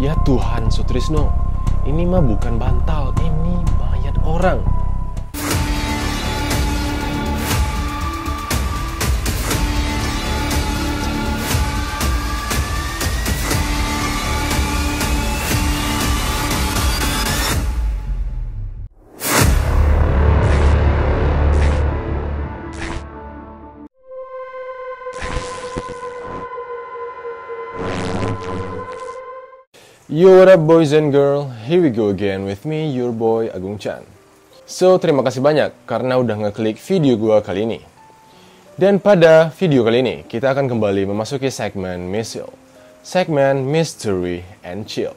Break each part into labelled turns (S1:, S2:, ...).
S1: Ya Tuhan, Sutrisno, ini mah bukan bantal, ini mayat orang. Yo, what up boys and girl, here we go again with me, your boy Agung Chan. So, terima kasih banyak karena udah ngeklik video gua kali ini. Dan pada video kali ini, kita akan kembali memasuki segmen Misil, segmen Mystery and Chill.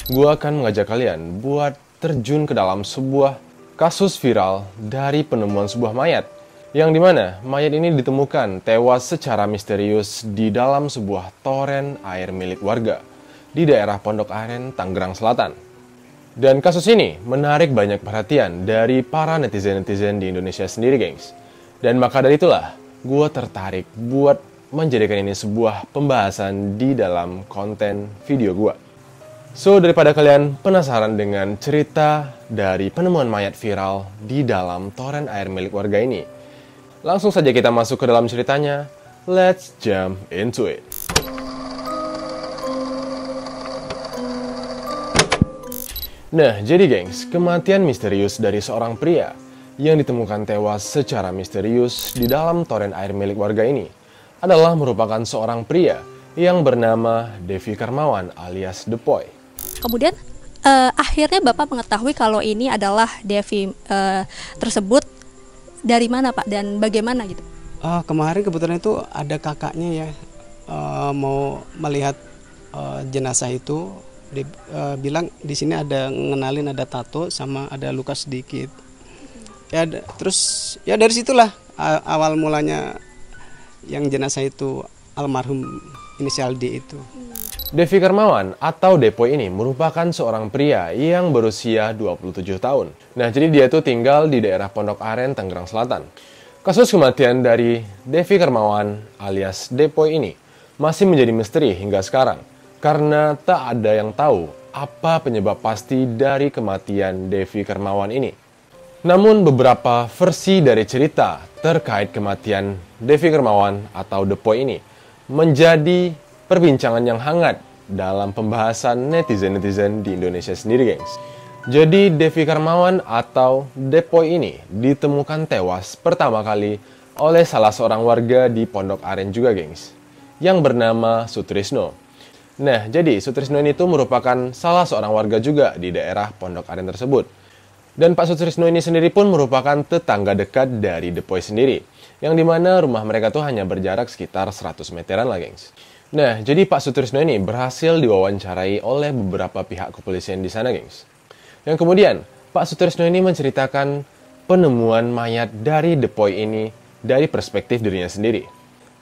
S1: Gua akan mengajak kalian buat terjun ke dalam sebuah kasus viral dari penemuan sebuah mayat, yang dimana mayat ini ditemukan tewas secara misterius di dalam sebuah toren air milik warga di daerah Pondok Aren, Tangerang Selatan. Dan kasus ini menarik banyak perhatian dari para netizen-netizen di Indonesia sendiri, gengs. Dan maka dari itulah, gue tertarik buat menjadikan ini sebuah pembahasan di dalam konten video gue. So, daripada kalian penasaran dengan cerita dari penemuan mayat viral di dalam toren air milik warga ini, langsung saja kita masuk ke dalam ceritanya. Let's jump into it. Nah, jadi gengs, kematian misterius dari seorang pria yang ditemukan tewas secara misterius di dalam toren air milik warga ini adalah merupakan seorang pria yang bernama Devi Karmawan alias Depoy.
S2: Kemudian akhirnya Bapak mengetahui kalau ini adalah Devi tersebut dari mana Pak dan bagaimana gitu?
S3: Kemarin kebetulan itu ada kakaknya ya mau melihat jenazah itu, bilang di sini ada ngenalin ada tato sama ada luka sedikit. Ya terus ya dari situlah awal mulanya yang jenazah itu almarhum inisial D itu.
S1: Devi Karmawan atau Depoy ini merupakan seorang pria yang berusia 27 tahun. Nah, jadi dia tuh tinggal di daerah Pondok Aren, Tangerang Selatan. Kasus kematian dari Devi Karmawan alias Depoy ini masih menjadi misteri hingga sekarang, karena tak ada yang tahu apa penyebab pasti dari kematian Devi Karmawan ini. Namun beberapa versi dari cerita terkait kematian Devi Karmawan atau Depoy ini menjadi perbincangan yang hangat dalam pembahasan netizen-netizen di Indonesia sendiri, gengs. Jadi Devi Karmawan atau Depoy ini ditemukan tewas pertama kali oleh salah seorang warga di Pondok Aren juga, gengs, yang bernama Sutrisno. Nah, jadi Sutrisno ini tuh merupakan salah seorang warga juga di daerah Pondok Aren tersebut. Dan Pak Sutrisno ini sendiri pun merupakan tetangga dekat dari Depoy sendiri, yang dimana rumah mereka tuh hanya berjarak sekitar 100 meteran lah, gengs. Nah, jadi Pak Sutrisno ini berhasil diwawancarai oleh beberapa pihak kepolisian di sana, gengs. Yang kemudian, Pak Sutrisno ini menceritakan penemuan mayat dari Depoy ini dari perspektif dirinya sendiri.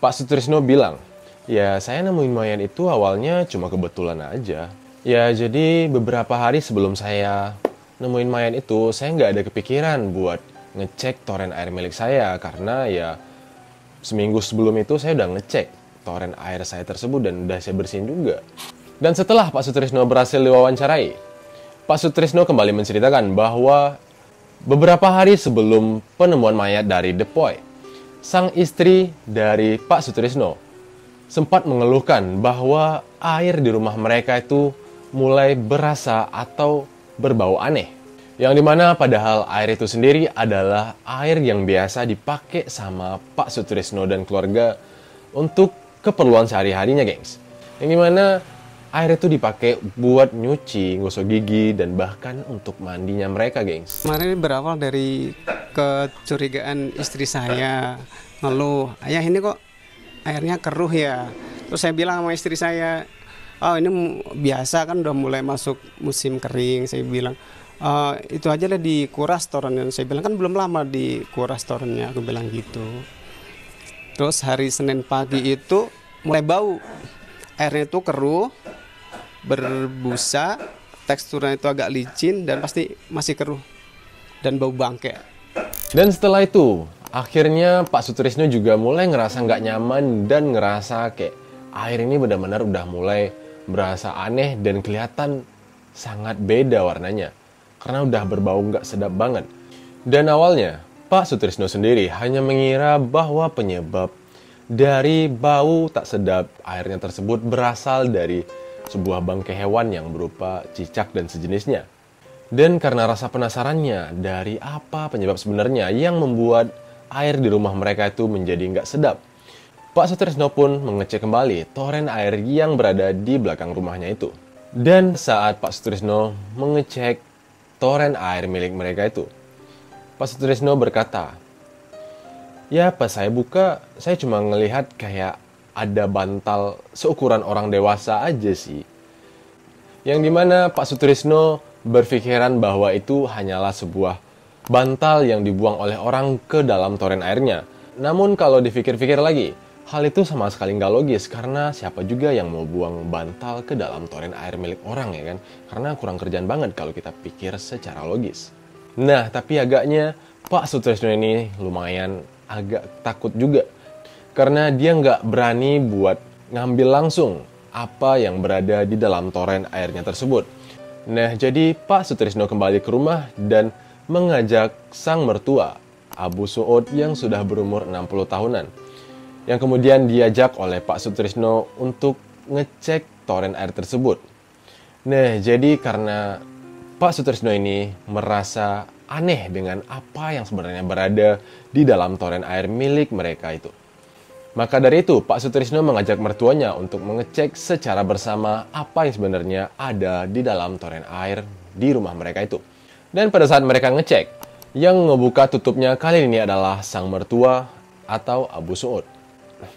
S1: Pak Sutrisno bilang, ya saya nemuin mayat itu awalnya cuma kebetulan aja. Ya, jadi beberapa hari sebelum saya nemuin mayat itu, saya nggak ada kepikiran buat ngecek toren air milik saya, karena ya seminggu sebelum itu saya udah ngecek toren air saya tersebut dan udah saya bersihin juga. Dan setelah Pak Sutrisno berhasil diwawancarai, Pak Sutrisno kembali menceritakan bahwa beberapa hari sebelum penemuan mayat dari Depoy, sang istri dari Pak Sutrisno sempat mengeluhkan bahwa air di rumah mereka itu mulai berasa atau berbau aneh. Yang dimana padahal air itu sendiri adalah air yang biasa dipakai sama Pak Sutrisno dan keluarga untuk keperluan sehari-harinya, gengs. Yang dimana air itu dipakai buat nyuci, gosok gigi, dan bahkan untuk mandinya mereka, gengs.
S3: Kemarin berawal dari kecurigaan istri saya, ngeluh, ayah ini kok airnya keruh ya. Terus saya bilang sama istri saya, oh ini biasa kan udah mulai masuk musim kering. Saya bilang, itu aja lah dikuras torennya. Saya bilang kan belum lama dikuras torennya, aku bilang gitu. Terus hari Senin pagi itu mulai bau, airnya itu keruh, berbusa, teksturnya itu agak licin dan pasti masih keruh dan bau bangke.
S1: Dan setelah itu, Akhirnya Pak Sutrisno juga mulai ngerasa nggak nyaman dan ngerasa kayak air ini benar-benar udah mulai berasa aneh dan kelihatan sangat beda warnanya. Karena udah berbau nggak sedap banget. Dan awalnya Pak Sutrisno sendiri hanya mengira bahwa penyebab dari bau tak sedap airnya tersebut berasal dari sebuah bangkai hewan yang berupa cicak dan sejenisnya. Dan karena rasa penasarannya dari apa penyebab sebenarnya yang membuat air di rumah mereka itu menjadi nggak sedap, Pak Sutrisno pun mengecek kembali toren air yang berada di belakang rumahnya itu. Dan saat Pak Sutrisno mengecek toren air milik mereka itu, Pak Sutrisno berkata, "Ya pas saya buka, saya cuma ngelihat kayak ada bantal seukuran orang dewasa aja sih." Yang dimana Pak Sutrisno berpikiran bahwa itu hanyalah sebuah bantal yang dibuang oleh orang ke dalam toren airnya. Namun kalau dipikir-pikir lagi, hal itu sama sekali nggak logis karena siapa juga yang mau buang bantal ke dalam toren air milik orang ya kan? Karena kurang kerjaan banget kalau kita pikir secara logis. Nah, tapi agaknya Pak Sutrisno ini lumayan agak takut juga karena dia nggak berani buat ngambil langsung apa yang berada di dalam toren airnya tersebut. Nah, jadi Pak Sutrisno kembali ke rumah dan mengajak sang mertua, Abu Suud yang sudah berumur 60 tahunan. Yang kemudian diajak oleh Pak Sutrisno untuk ngecek toren air tersebut. Nah, jadi karena Pak Sutrisno ini merasa aneh dengan apa yang sebenarnya berada di dalam toren air milik mereka itu. Maka dari itu, Pak Sutrisno mengajak mertuanya untuk mengecek secara bersama apa yang sebenarnya ada di dalam toren air di rumah mereka itu. Dan pada saat mereka ngecek, yang ngebuka tutupnya kali ini adalah sang mertua atau Abu Suud.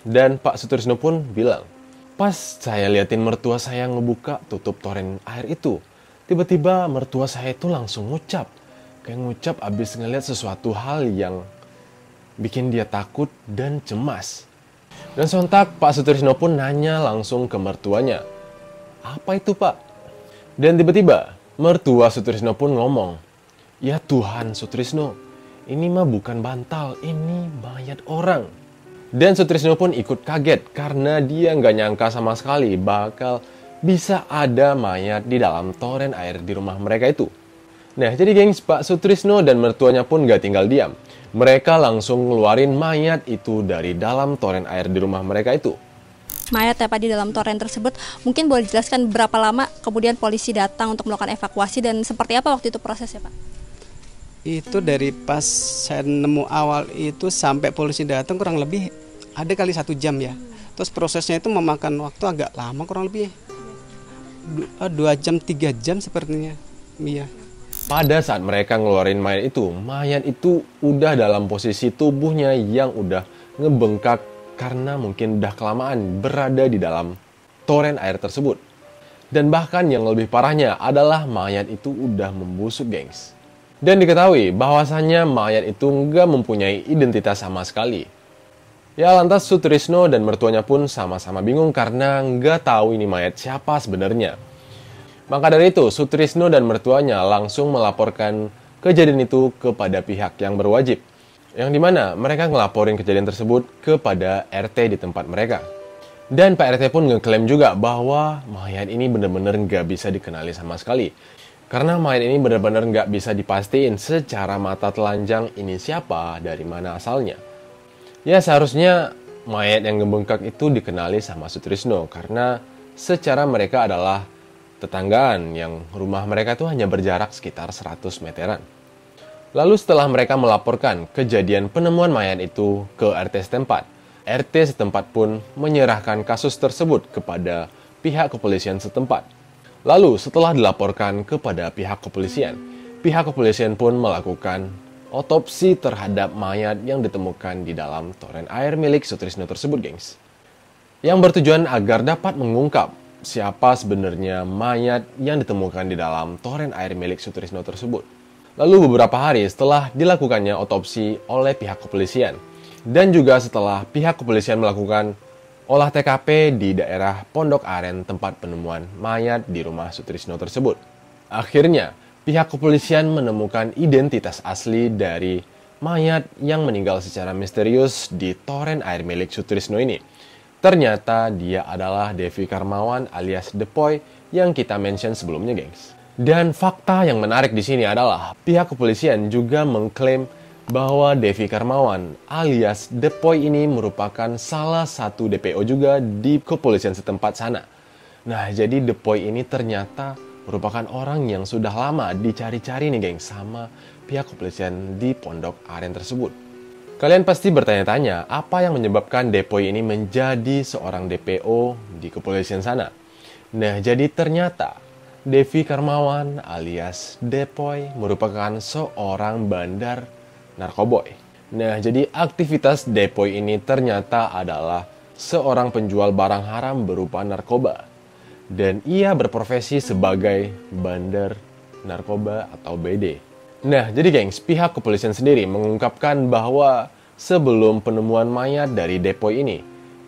S1: Dan Pak Sutrisno pun bilang, "Pas saya liatin mertua saya ngebuka tutup toren air itu, tiba-tiba mertua saya itu langsung ngucap. Kayak ngucap abis ngeliat sesuatu hal yang bikin dia takut dan cemas." Dan sontak Pak Sutrisno pun nanya langsung ke mertuanya, "Apa itu, Pak?" Dan tiba-tiba mertua Sutrisno pun ngomong, "Ya Tuhan Sutrisno, ini mah bukan bantal, ini mayat orang." Dan Sutrisno pun ikut kaget karena dia nggak nyangka sama sekali bakal bisa ada mayat di dalam toren air di rumah mereka itu. Nah, jadi gengs, Pak Sutrisno dan mertuanya pun nggak tinggal diam. Mereka langsung ngeluarin mayat itu dari dalam toren air di rumah mereka itu.
S2: Mayat ya Pak di dalam toren tersebut, mungkin boleh dijelaskan berapa lama kemudian polisi datang untuk melakukan evakuasi dan seperti apa waktu itu prosesnya Pak?
S3: Itu dari pas saya nemu awal itu sampai polisi datang kurang lebih ada kali 1 jam ya. Terus prosesnya itu memakan waktu agak lama, kurang lebih 2 jam 3 jam sepertinya. Iya.
S1: Pada saat mereka ngeluarin mayat itu udah dalam posisi tubuhnya yang udah ngebengkak karena mungkin udah kelamaan berada di dalam toren air tersebut. Dan bahkan yang lebih parahnya adalah mayat itu udah membusuk, gengs. Dan diketahui bahwasannya mayat itu nggak mempunyai identitas sama sekali. Ya lantas Sutrisno dan mertuanya pun sama-sama bingung karena nggak tahu ini mayat siapa sebenarnya. Maka dari itu Sutrisno dan mertuanya langsung melaporkan kejadian itu kepada pihak yang berwajib. Yang dimana mereka ngelaporin kejadian tersebut kepada RT di tempat mereka. Dan Pak RT pun ngeklaim juga bahwa mayat ini benar-benar nggak bisa dikenali sama sekali. Karena mayat ini benar-benar nggak bisa dipastiin secara mata telanjang ini siapa, dari mana asalnya. Ya seharusnya mayat yang ngebengkak itu dikenali sama Sutrisno karena secara mereka adalah tetanggaan yang rumah mereka itu hanya berjarak sekitar 100 meteran. Lalu setelah mereka melaporkan kejadian penemuan mayat itu ke RT setempat, RT setempat pun menyerahkan kasus tersebut kepada pihak kepolisian setempat. Lalu setelah dilaporkan kepada pihak kepolisian pun melakukan otopsi terhadap mayat yang ditemukan di dalam toren air milik Sutrisno tersebut, gengs. Yang bertujuan agar dapat mengungkap siapa sebenarnya mayat yang ditemukan di dalam toren air milik Sutrisno tersebut. Lalu beberapa hari setelah dilakukannya otopsi oleh pihak kepolisian, dan juga setelah pihak kepolisian melakukan olah TKP di daerah Pondok Aren tempat penemuan mayat di rumah Sutrisno tersebut. Akhirnya, pihak kepolisian menemukan identitas asli dari mayat yang meninggal secara misterius di toren air milik Sutrisno ini. Ternyata dia adalah Devi Karmawan alias Depoy yang kita mention sebelumnya, gengs. Dan fakta yang menarik di sini adalah pihak kepolisian juga mengklaim bahwa Devi Karmawan alias Depoy ini merupakan salah satu DPO juga di kepolisian setempat sana. Nah, jadi Depoy ini ternyata merupakan orang yang sudah lama dicari-cari nih, geng, sama pihak kepolisian di Pondok Aren tersebut. Kalian pasti bertanya-tanya, apa yang menyebabkan Depoy ini menjadi seorang DPO di kepolisian sana? Nah, jadi ternyata Devi Karmawan alias Depoy merupakan seorang bandar narkoboy. Nah, jadi aktivitas Depoy ini ternyata adalah seorang penjual barang haram berupa narkoba. Dan ia berprofesi sebagai bandar narkoba atau BD. Nah, jadi gengs, pihak kepolisian sendiri mengungkapkan bahwa sebelum penemuan mayat dari Depoy ini,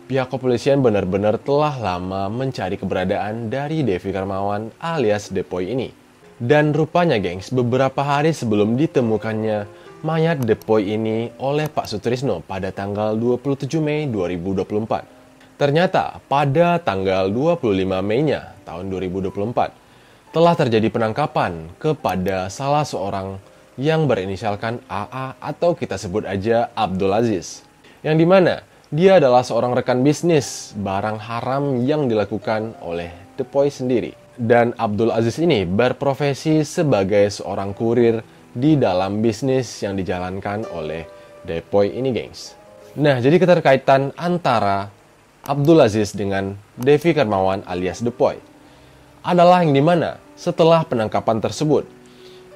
S1: pihak kepolisian benar-benar telah lama mencari keberadaan dari Devi Karmawan alias Depoy ini. Dan rupanya gengs, beberapa hari sebelum ditemukannya mayat Depoy ini oleh Pak Sutrisno pada tanggal 27 Mei 2024. Ternyata pada tanggal 25 Mei-nya tahun 2024, telah terjadi penangkapan kepada salah seorang yang berinisialkan AA atau kita sebut aja Abdul Aziz. Yang dimana dia adalah seorang rekan bisnis barang haram yang dilakukan oleh Depoy sendiri. Dan Abdul Aziz ini berprofesi sebagai seorang kurir di dalam bisnis yang dijalankan oleh Depoy ini, gengs. Nah, jadi keterkaitan antara Abdul Aziz dengan Devi Karmawan alias Depoy adalah yang dimana setelah penangkapan tersebut,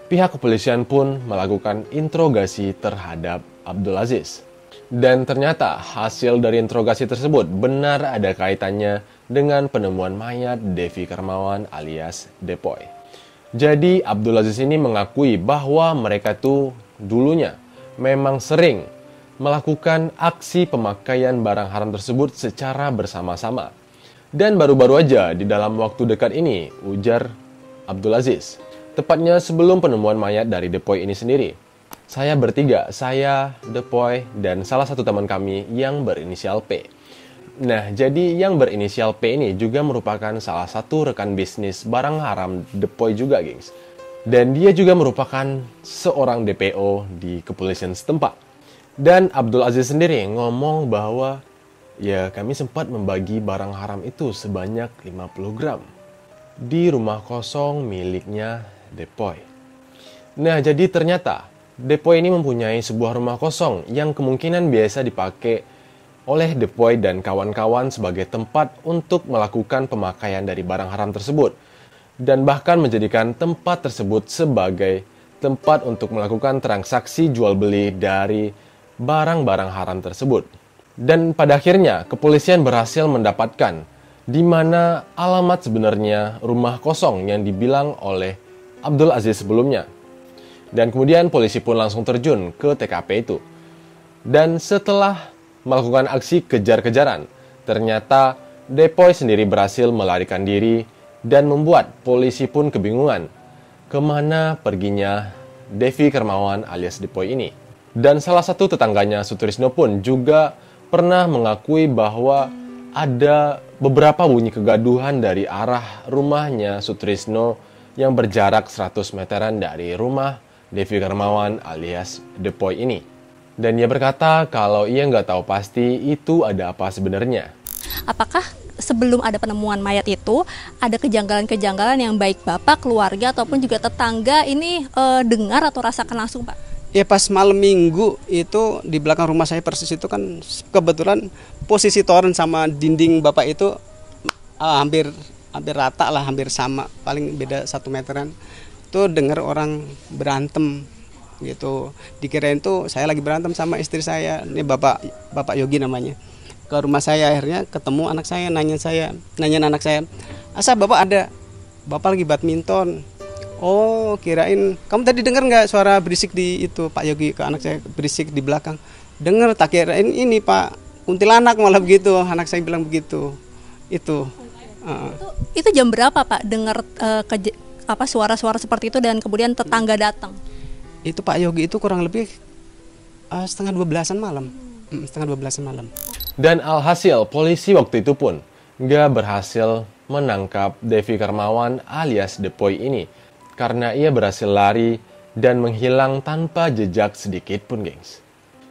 S1: pihak kepolisian pun melakukan interogasi terhadap Abdul Aziz. Dan ternyata hasil dari interogasi tersebut benar ada kaitannya dengan penemuan mayat Devi Karmawan alias Depoy. Jadi Abdul Aziz ini mengakui bahwa mereka tuh dulunya memang sering melakukan aksi pemakaian barang haram tersebut secara bersama-sama. Dan baru-baru aja di dalam waktu dekat ini, ujar Abdul Aziz, tepatnya sebelum penemuan mayat dari Depoy ini sendiri, saya bertiga, saya, Depoy, dan salah satu teman kami yang berinisial P. Nah, jadi yang berinisial P ini juga merupakan salah satu rekan bisnis barang haram Depoy juga, gengs. Dan dia juga merupakan seorang DPO di kepolisian setempat. Dan Abdul Aziz sendiri ngomong bahwa ya kami sempat membagi barang haram itu sebanyak 50 gram di rumah kosong miliknya Depoy. Nah, jadi ternyata Depoy ini mempunyai sebuah rumah kosong yang kemungkinan biasa dipakai oleh Depoy dan kawan-kawan sebagai tempat untuk melakukan pemakaian dari barang haram tersebut. Dan bahkan menjadikan tempat tersebut sebagai tempat untuk melakukan transaksi jual beli dari barang-barang haram tersebut. Dan pada akhirnya kepolisian berhasil mendapatkan di mana alamat sebenarnya rumah kosong yang dibilang oleh Abdul Aziz sebelumnya. Dan kemudian polisi pun langsung terjun ke TKP itu. Dan setelah melakukan aksi kejar-kejaran, ternyata Depoy sendiri berhasil melarikan diri dan membuat polisi pun kebingungan kemana perginya Devi Karmawan alias Depoy ini. Dan salah satu tetangganya Sutrisno pun juga pernah mengakui bahwa ada beberapa bunyi kegaduhan dari arah rumahnya Sutrisno yang berjarak 100 meteran dari rumah Devi Karmawan alias Depoy ini. Dan ia berkata kalau ia nggak tahu pasti itu ada apa sebenarnya.
S2: Apakah sebelum ada penemuan mayat itu ada kejanggalan-kejanggalan yang baik Bapak, keluarga, ataupun juga tetangga ini dengar atau rasakan langsung, Pak?
S3: Ya pas malam minggu itu di belakang rumah saya persis itu kan kebetulan posisi toren sama dinding bapak itu hampir rata lah, hampir sama, paling beda 1 meteran. Itu dengar orang berantem gitu. Dikirain tuh saya lagi berantem sama istri saya. Ini Bapak Yogi namanya. Ke rumah saya akhirnya ketemu anak saya, nanya anak saya, "Asa Bapak ada? Bapak lagi badminton." Oh, kirain kamu tadi dengar nggak suara berisik di itu, Pak Yogi ke anak saya, berisik di belakang. Dengar, tak kirain ini Pak kuntilanak malah begitu, anak saya bilang begitu. Itu
S2: jam berapa Pak dengar suara-suara seperti itu dan kemudian tetangga datang?
S3: Itu Pak Yogi itu kurang lebih setengah 12-an malam. Setengah 12-an malam.
S1: Dan alhasil, polisi waktu itu pun nggak berhasil menangkap Devi Karmawan alias Depoy ini. Karena ia berhasil lari dan menghilang tanpa jejak sedikit pun, gengs.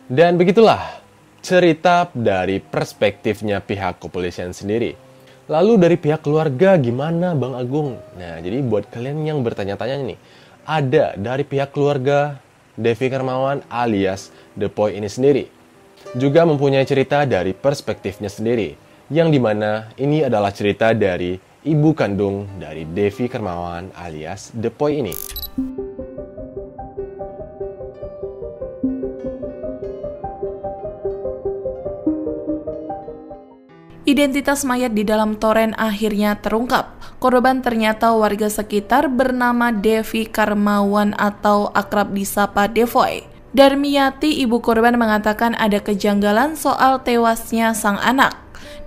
S1: Dan begitulah cerita dari perspektifnya pihak kepolisian sendiri. Lalu dari pihak keluarga gimana Bang Agung? Nah, jadi buat kalian yang bertanya-tanya nih, ada dari pihak keluarga Devi Karmawan alias Depoy ini sendiri juga mempunyai cerita dari perspektifnya sendiri, yang dimana ini adalah cerita dari ibu kandung dari Devi Karmawan alias Depoy ini.
S4: Identitas mayat di dalam toren akhirnya terungkap. Korban ternyata warga sekitar bernama Devi Karmawan atau akrab disapa Devoy. Darmiyati, ibu korban, mengatakan ada kejanggalan soal tewasnya sang anak.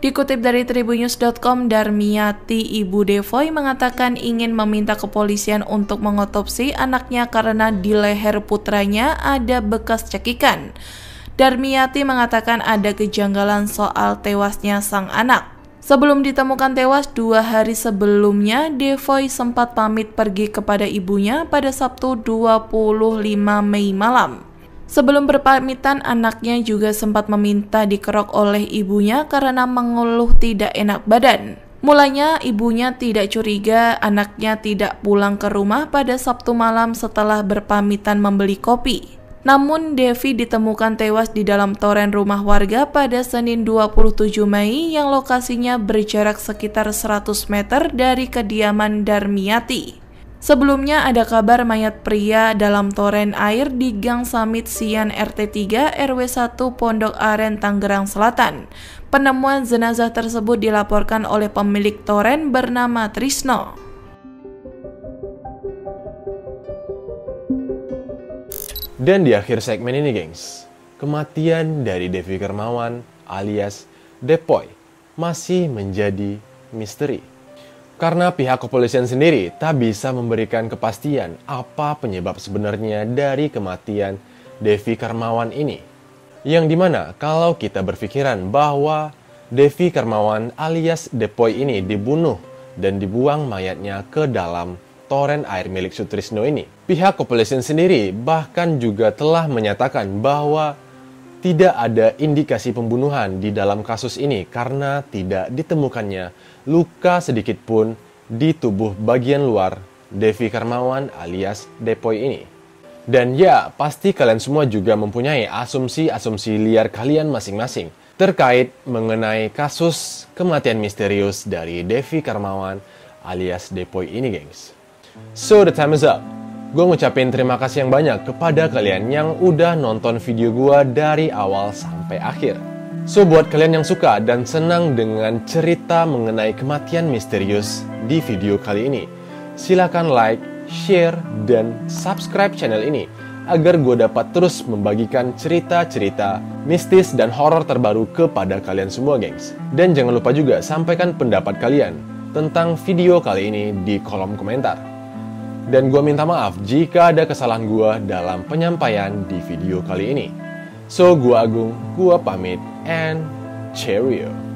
S4: Dikutip dari tribunnews.com, Darmiyati, ibu Devoy, mengatakan ingin meminta kepolisian untuk mengotopsi anaknya karena di leher putranya ada bekas cekikan. Darmiyati mengatakan ada kejanggalan soal tewasnya sang anak. Sebelum ditemukan tewas 2 hari sebelumnya, Devoy sempat pamit pergi kepada ibunya pada Sabtu 25 Mei malam. Sebelum berpamitan, anaknya juga sempat meminta dikerok oleh ibunya karena mengeluh tidak enak badan. Mulanya ibunya tidak curiga anaknya tidak pulang ke rumah pada Sabtu malam setelah berpamitan membeli kopi. Namun Devi ditemukan tewas di dalam toren rumah warga pada Senin 27 Mei yang lokasinya berjarak sekitar 100 meter dari kediaman Darmiyati. Sebelumnya ada kabar mayat pria dalam toren air di Gang Samit Sian RT 3 RW 1 Pondok Aren Tangerang Selatan. Penemuan jenazah tersebut dilaporkan oleh pemilik toren bernama Trisno.
S1: Dan di akhir segmen ini, gengs, kematian dari Devi Karmawan alias Depoy masih menjadi misteri. Karena pihak kepolisian sendiri tak bisa memberikan kepastian apa penyebab sebenarnya dari kematian Devi Karmawan ini. Yang dimana kalau kita berpikiran bahwa Devi Karmawan alias Depoy ini dibunuh dan dibuang mayatnya ke dalam toren air milik Sutrisno ini. Pihak kepolisian sendiri bahkan juga telah menyatakan bahwa tidak ada indikasi pembunuhan di dalam kasus ini karena tidak ditemukannya luka sedikit pun di tubuh bagian luar Devi Karmawan alias Depoy ini. Dan ya, pasti kalian semua juga mempunyai asumsi-asumsi liar kalian masing-masing terkait mengenai kasus kematian misterius dari Devi Karmawan alias Depoy ini, gengs. So, the time is up. Gue ngucapin terima kasih yang banyak kepada kalian yang udah nonton video gue dari awal sampai akhir. So, buat kalian yang suka dan senang dengan cerita mengenai kematian misterius di video kali ini, silakan like, share, dan subscribe channel ini agar gue dapat terus membagikan cerita-cerita mistis dan horor terbaru kepada kalian semua, gengs. Dan jangan lupa juga sampaikan pendapat kalian tentang video kali ini di kolom komentar. Dan gue minta maaf jika ada kesalahan gue dalam penyampaian di video kali ini. So, gue Agung, gue pamit, and cheerio.